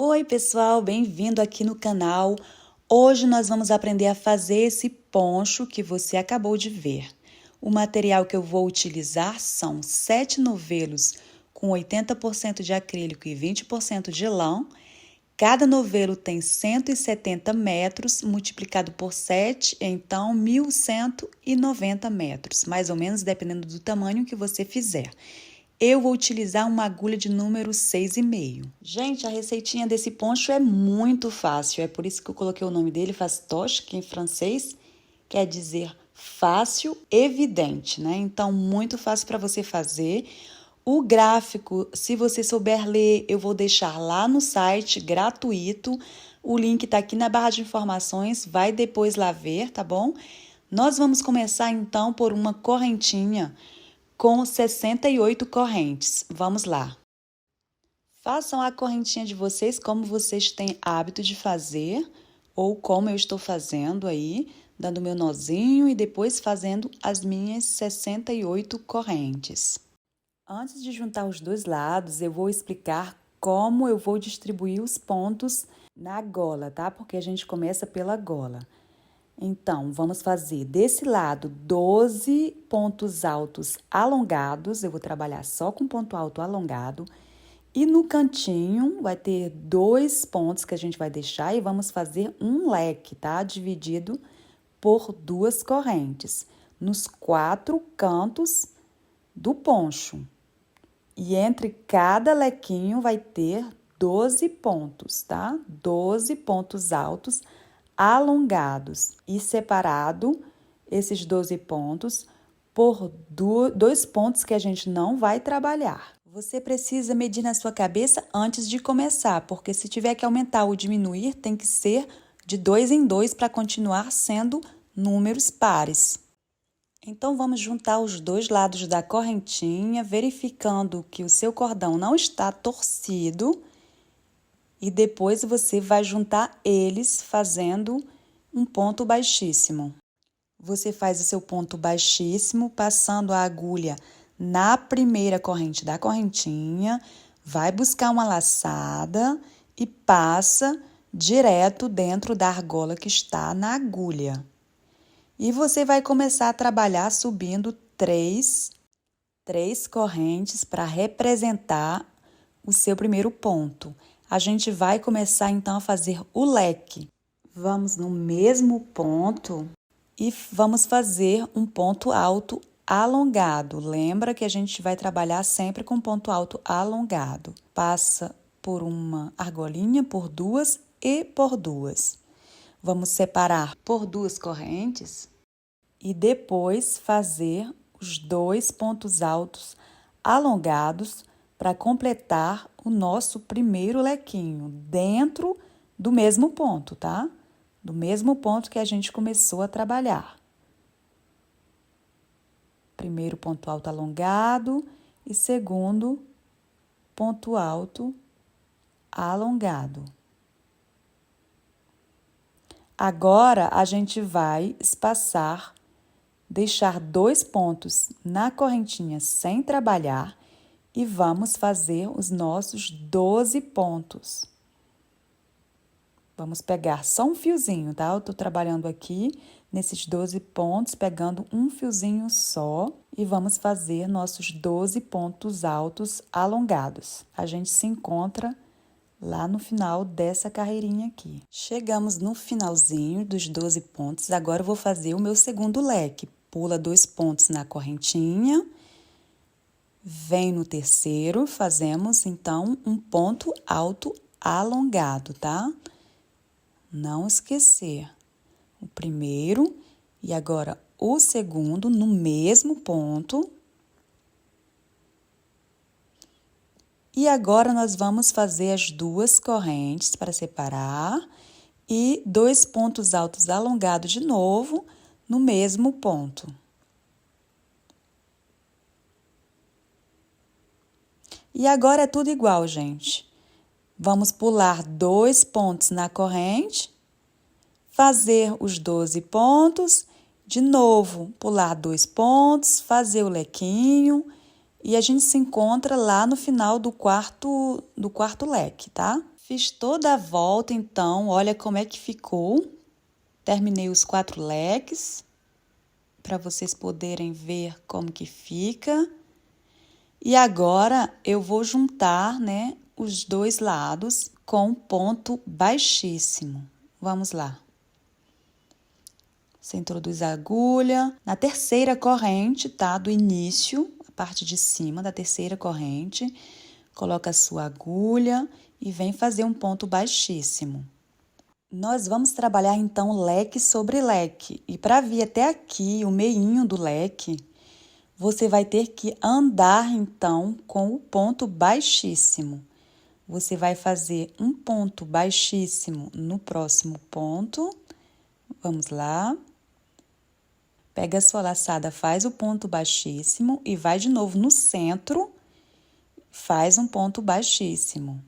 Oi, pessoal, bem-vindo aqui no canal. Hoje nós vamos aprender a fazer esse poncho que você acabou de ver. O material que eu vou utilizar são 7 novelos com 80% de acrílico e 20% de lã. Cada novelo tem 170 metros, multiplicado por 7, então 1.190 metros, mais ou menos, dependendo do tamanho que você fizer. Eu vou utilizar uma agulha de número 6,5. Gente, a receitinha desse poncho é muito fácil, é por isso que eu coloquei o nome dele, fastoche, que em francês quer dizer fácil, evidente, né? Então, muito fácil para você fazer. O gráfico, se você souber ler, eu vou deixar lá no site, gratuito. O link tá aqui na barra de informações, vai depois lá ver, tá bom? Nós vamos começar, então, por uma correntinha com 68 correntes. Vamos lá. Façam a correntinha de vocês como vocês têm hábito de fazer, ou como eu estou fazendo aí, dando meu nozinho e depois fazendo as minhas 68 correntes. Antes de juntar os dois lados, eu vou explicar como eu vou distribuir os pontos na gola, tá? Porque a gente começa pela gola. Então, vamos fazer desse lado 12 pontos altos alongados. Eu vou trabalhar só com ponto alto alongado. E no cantinho vai ter 2 pontos que a gente vai deixar e vamos fazer um leque, tá? Dividido por 2 correntes nos 4 cantos do poncho. E entre cada lequinho vai ter 12 pontos, tá? 12 pontos altos alongados e separado esses 12 pontos por 2 pontos que a gente não vai trabalhar. Você precisa medir na sua cabeça antes de começar, porque se tiver que aumentar ou diminuir, tem que ser de 2 em 2 para continuar sendo números pares. Então, vamos juntar os dois lados da correntinha, verificando que o seu cordão não está torcido. E depois você vai juntar eles fazendo um ponto baixíssimo. Você faz o seu ponto baixíssimo, passando a agulha na primeira corrente da correntinha, vai buscar uma laçada e passa direto dentro da argola que está na agulha. E você vai começar a trabalhar subindo três correntes para representar o seu primeiro ponto. A gente vai começar, então, a fazer o leque. Vamos no mesmo ponto e vamos fazer um ponto alto alongado. Lembra que a gente vai trabalhar sempre com ponto alto alongado. Passa por uma argolinha, por 2 e por 2. Vamos separar por 2 correntes e depois fazer os 2 pontos altos alongados para completar o nosso primeiro lequinho, dentro do mesmo ponto, tá? Do mesmo ponto que a gente começou a trabalhar. Primeiro ponto alto alongado e segundo ponto alto alongado. Agora, a gente vai espaçar, deixar 2 pontos na correntinha sem trabalhar e vamos fazer os nossos 12 pontos. Vamos pegar só um fiozinho, tá? Eu tô trabalhando aqui nesses 12 pontos, pegando um fiozinho só e vamos fazer nossos 12 pontos altos alongados. A gente se encontra lá no final dessa carreirinha aqui. Chegamos no finalzinho dos 12 pontos, agora eu vou fazer o meu segundo leque. Pula 2 pontos na correntinha. Vem no terceiro, fazemos, então, um ponto alto alongado, tá? Não esquecer. O primeiro e agora o segundo no mesmo ponto. E agora, nós vamos fazer as 2 correntes para separar e 2 pontos altos alongados de novo no mesmo ponto. E agora é tudo igual, gente. Vamos pular 2 pontos na corrente, fazer os 12 pontos, de novo pular 2 pontos, fazer o lequinho e a gente se encontra lá no final do quarto leque, tá? Fiz toda a volta, então, olha como é que ficou. Terminei os 4 leques, para vocês poderem ver como que fica. E agora, eu vou juntar, né, os dois lados com ponto baixíssimo. Vamos lá. Você introduz a agulha na terceira corrente, tá? Do início, a parte de cima da terceira corrente. Coloca a sua agulha e vem fazer um ponto baixíssimo. Nós vamos trabalhar, então, leque sobre leque. E para vir até aqui, o meinho do leque, você vai ter que andar, então, com o ponto baixíssimo. Você vai fazer um ponto baixíssimo no próximo ponto. Vamos lá. Pega a sua laçada, faz o ponto baixíssimo e vai de novo no centro, faz um ponto baixíssimo.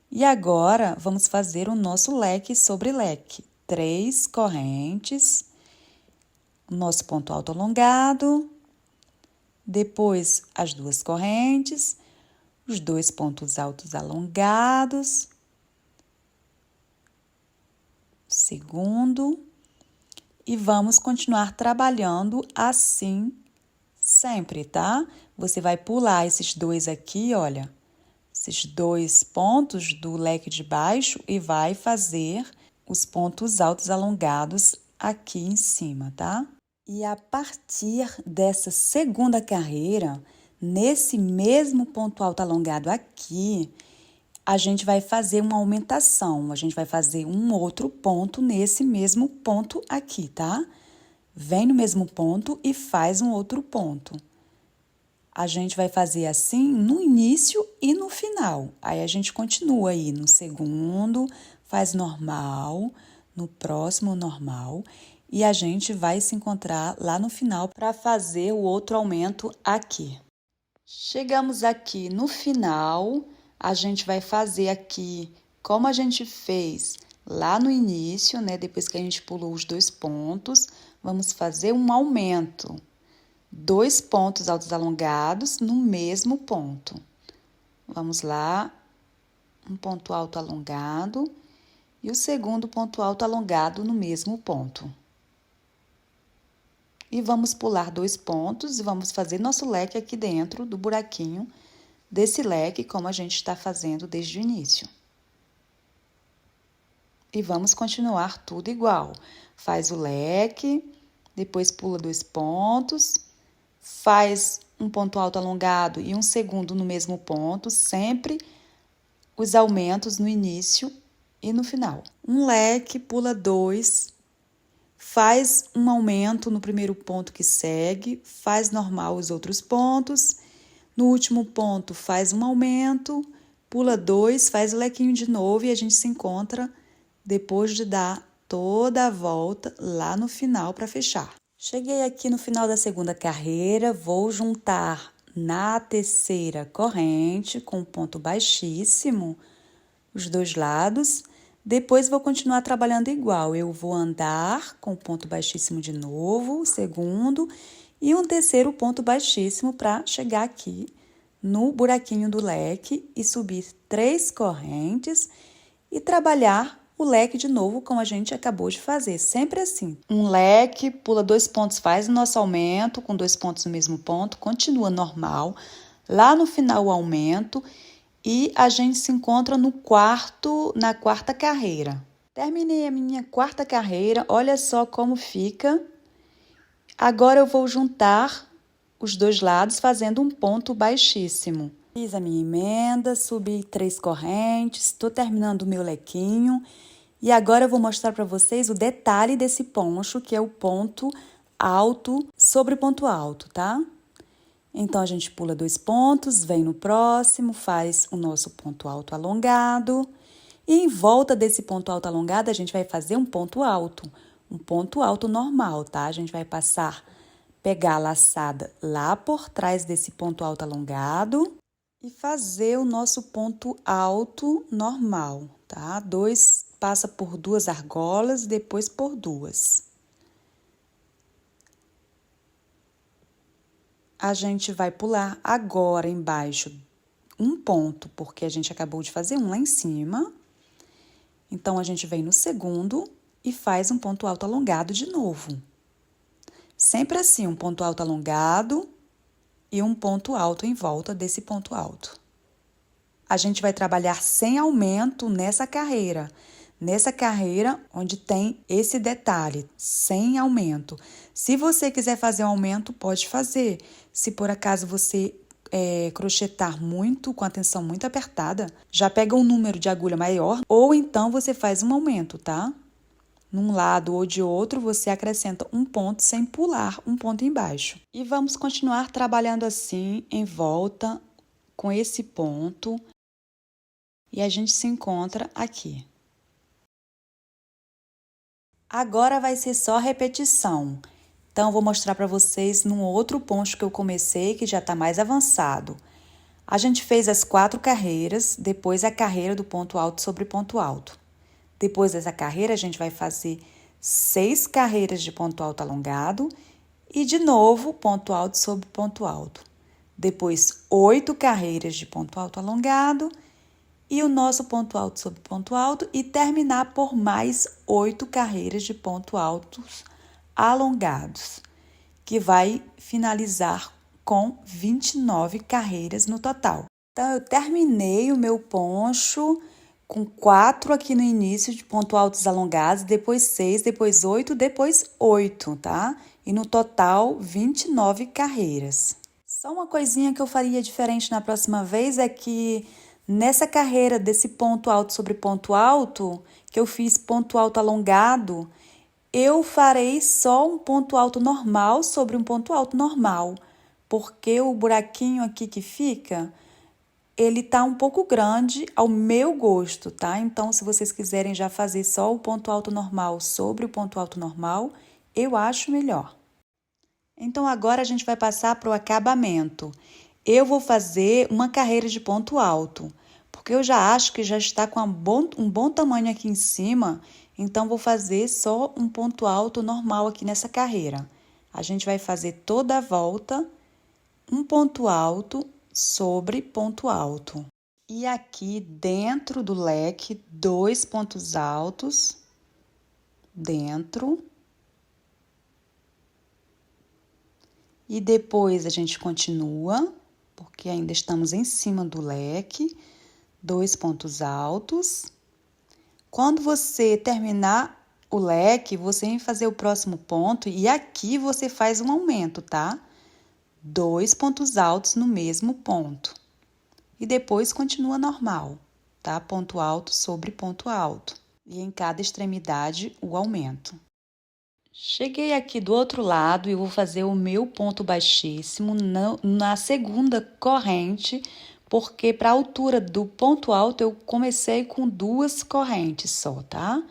E agora, vamos fazer o nosso leque sobre leque. 3 correntes, o nosso ponto alto alongado, depois as 2 correntes, os 2 pontos altos alongados, segundo, e vamos continuar trabalhando assim sempre, tá? Você vai pular esses 2 aqui, olha, esses 2 pontos do leque de baixo e vai fazer os pontos altos alongados aqui em cima, tá? E a partir dessa segunda carreira, nesse mesmo ponto alto alongado aqui, a gente vai fazer uma aumentação, a gente vai fazer um outro ponto nesse mesmo ponto aqui, tá? Vem no mesmo ponto e faz um outro ponto. A gente vai fazer assim no início e no final. Aí a gente continua aí no segundo, faz normal, no próximo normal, e a gente vai se encontrar lá no final para fazer o outro aumento aqui. Chegamos aqui no final, a gente vai fazer aqui como a gente fez lá no início, né? Depois que a gente pulou os 2 pontos, vamos fazer um aumento. 2 pontos altos alongados no mesmo ponto. Vamos lá, um ponto alto alongado e o segundo ponto alto alongado no mesmo ponto. E vamos pular 2 pontos e vamos fazer nosso leque aqui dentro do buraquinho desse leque, como a gente está fazendo desde o início. E vamos continuar tudo igual. Faz o leque, depois pula 2 pontos, faz um ponto alto alongado e um segundo no mesmo ponto, sempre os aumentos no início e no final. Um leque, pula 2, faz um aumento no primeiro ponto que segue, faz normal os outros pontos, no último ponto faz um aumento, pula 2, faz o lequinho de novo e a gente se encontra depois de dar toda a volta lá no final para fechar. Cheguei aqui no final da segunda carreira, vou juntar na terceira corrente com ponto baixíssimo os 2 lados. Depois vou continuar trabalhando igual, eu vou andar com ponto baixíssimo de novo, segundo, e um terceiro ponto baixíssimo para chegar aqui no buraquinho do leque e subir 3 correntes e trabalhar o leque de novo, como a gente acabou de fazer, sempre assim. Um leque, pula 2 pontos, faz o nosso aumento com 2 pontos no mesmo ponto, continua normal. Lá no final o aumento e a gente se encontra na quarta carreira. Terminei a minha 4ª carreira, olha só como fica. Agora eu vou juntar os 2 lados fazendo um ponto baixíssimo. Fiz a minha emenda, subi 3 correntes, estou terminando o meu lequinho. E agora eu vou mostrar para vocês o detalhe desse poncho, que é o ponto alto sobre ponto alto, tá? Então, a gente pula 2 pontos, vem no próximo, faz o nosso ponto alto alongado. E em volta desse ponto alto alongado, a gente vai fazer um ponto alto normal, tá? A gente vai pegar a laçada lá por trás desse ponto alto alongado e fazer o nosso ponto alto normal, tá? Passa por 2 argolas e depois por 2. A gente vai pular agora embaixo um ponto, porque a gente acabou de fazer um lá em cima. Então, a gente vem no segundo e faz um ponto alto alongado de novo. Sempre assim, um ponto alto alongado e um ponto alto em volta desse ponto alto. A gente vai trabalhar sem aumento nessa carreira. Nessa carreira onde tem esse detalhe, sem aumento. Se você quiser fazer um aumento, pode fazer. Se por acaso você crochetar muito, com a tensão muito apertada, já pega um número de agulha maior, ou então você faz um aumento, tá? Num lado ou de outro, você acrescenta um ponto sem pular um ponto embaixo. E vamos continuar trabalhando assim em volta com esse ponto. E a gente se encontra aqui. Agora vai ser só repetição. Então, eu vou mostrar para vocês num outro poncho que eu comecei, que já está mais avançado. A gente fez as 4 carreiras, depois a carreira do ponto alto sobre ponto alto. Depois dessa carreira, a gente vai fazer 6 carreiras de ponto alto alongado e, de novo, ponto alto sobre ponto alto. Depois, 8 carreiras de ponto alto alongado e o nosso ponto alto sobre ponto alto e terminar por mais 8 carreiras de ponto altos alongados, que vai finalizar com 29 carreiras no total. Então, eu terminei o meu poncho com 4 aqui no início de ponto altos alongados, depois 6, depois 8, depois 8, tá? E no total, 29 carreiras. Só uma coisinha que eu faria diferente na próxima vez é que nessa carreira desse ponto alto sobre ponto alto, que eu fiz ponto alto alongado, eu farei só um ponto alto normal sobre um ponto alto normal, porque o buraquinho aqui que fica, ele tá um pouco grande ao meu gosto, tá? Então, se vocês quiserem já fazer só o ponto alto normal sobre o ponto alto normal, eu acho melhor. Então, agora a gente vai passar para o acabamento. Eu vou fazer uma carreira de ponto alto, porque eu já acho que já está com um bom tamanho aqui em cima, então vou fazer só um ponto alto normal aqui nessa carreira. A gente vai fazer toda a volta um ponto alto sobre ponto alto. E aqui dentro do leque, 2 pontos altos dentro. E depois a gente continua, porque ainda estamos em cima do leque, 2 pontos altos. Quando você terminar o leque, você vem fazer o próximo ponto e aqui você faz um aumento, tá? 2 pontos altos no mesmo ponto. E depois continua normal, tá? Ponto alto sobre ponto alto. E em cada extremidade, o aumento. Cheguei aqui do outro lado e vou fazer o meu ponto baixíssimo na segunda corrente, porque para a altura do ponto alto eu comecei com 2 correntes só, tá?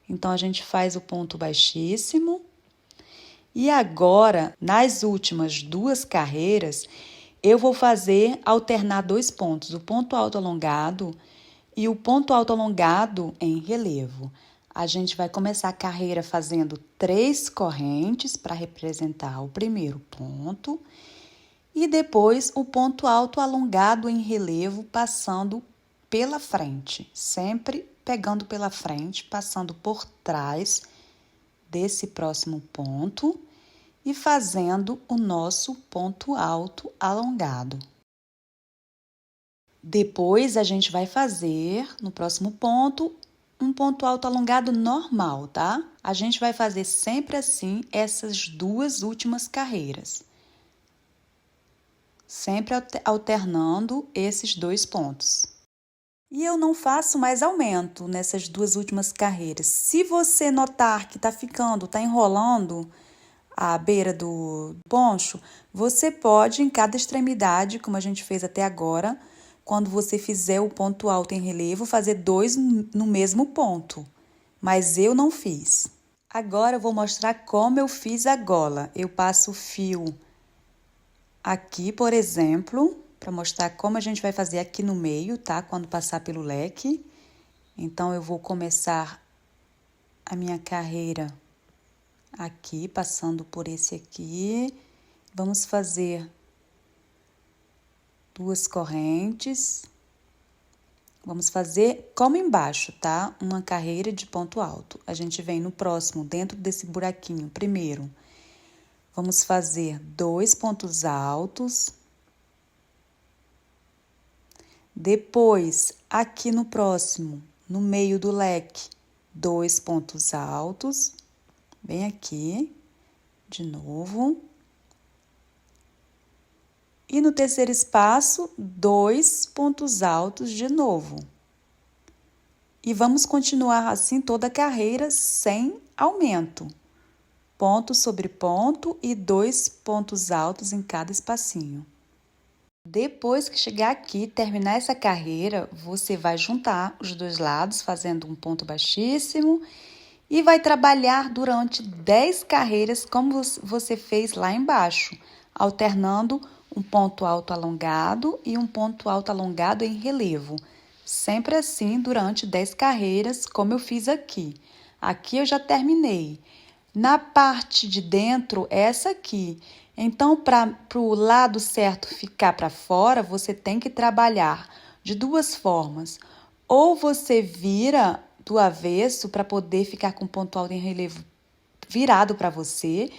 Então, a gente faz o ponto baixíssimo. E agora, nas últimas 2 carreiras, eu vou alternar 2 pontos, o ponto alto alongado e o ponto alto alongado em relevo. A gente vai começar a carreira fazendo 3 correntes para representar o primeiro ponto e depois o ponto alto alongado em relevo passando pela frente, sempre pegando pela frente, passando por trás desse próximo ponto e fazendo o nosso ponto alto alongado. Depois, a gente vai fazer, no próximo ponto, um ponto alto alongado normal, tá? A gente vai fazer sempre assim essas 2 últimas carreiras. Sempre alternando esses 2 pontos. E eu não faço mais aumento nessas 2 últimas carreiras. Se você notar que tá enrolando a beira do poncho, você pode, em cada extremidade, como a gente fez até agora, quando você fizer o ponto alto em relevo, fazer 2 no mesmo ponto. Mas eu não fiz. Agora eu vou mostrar como eu fiz a gola. Eu passo o fio aqui, por exemplo, para mostrar como a gente vai fazer aqui no meio, tá? Quando passar pelo leque. Então, eu vou começar a minha carreira aqui, passando por esse aqui. Vamos fazer 2 correntes, Vamos fazer como embaixo, tá? Uma carreira de ponto alto. A gente vem no próximo, dentro desse buraquinho, primeiro. Vamos fazer 2 pontos altos. Depois, aqui no próximo, no meio do leque, 2 pontos altos. Bem aqui, de novo. E no terceiro espaço, 2 pontos altos de novo. E vamos continuar assim toda a carreira sem aumento. Ponto sobre ponto e 2 pontos altos em cada espacinho. Depois que chegar aqui, terminar essa carreira, você vai juntar os dois lados, fazendo um ponto baixíssimo, e vai trabalhar durante 10 carreiras, como você fez lá embaixo, alternando um ponto alto alongado e um ponto alto alongado em relevo. Sempre assim, durante 10 carreiras, como eu fiz aqui. Aqui eu já terminei. Na parte de dentro, essa aqui. Então, para o lado certo ficar para fora, você tem que trabalhar de duas formas. Ou você vira do avesso para poder ficar com o ponto alto em relevo virado para você,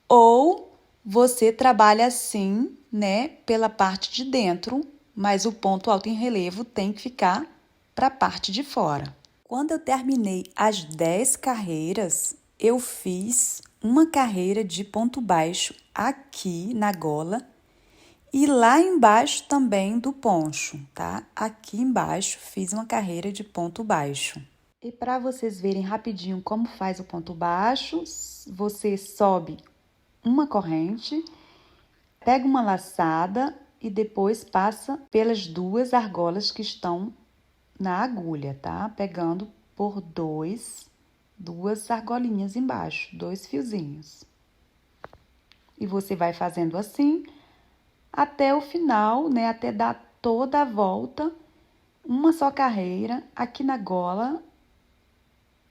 ou você trabalha assim, né, pela parte de dentro, mas o ponto alto em relevo tem que ficar para a parte de fora. Quando eu terminei as 10 carreiras, eu fiz uma carreira de ponto baixo aqui na gola e lá embaixo também do poncho, tá? Aqui embaixo fiz uma carreira de ponto baixo. E para vocês verem rapidinho como faz o ponto baixo, você sobe uma corrente, pega uma laçada e depois passa pelas duas argolas que estão na agulha, tá? Pegando por duas argolinhas embaixo, 2 fiozinhos. E você vai fazendo assim até o final, né? Até dar toda a volta, uma só carreira aqui na gola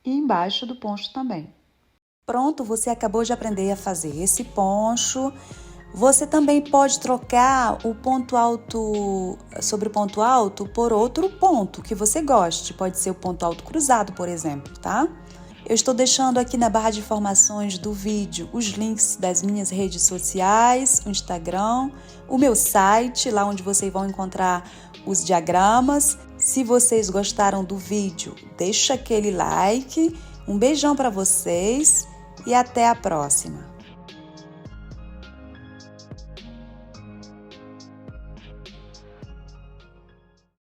e embaixo do poncho também. Pronto, você acabou de aprender a fazer esse poncho. Você também pode trocar o ponto alto sobre o ponto alto por outro ponto que você goste. Pode ser o ponto alto cruzado, por exemplo, tá? Eu estou deixando aqui na barra de informações do vídeo os links das minhas redes sociais, o Instagram, o meu site, lá onde vocês vão encontrar os diagramas. Se vocês gostaram do vídeo, deixa aquele like. Um beijão para vocês e até a próxima!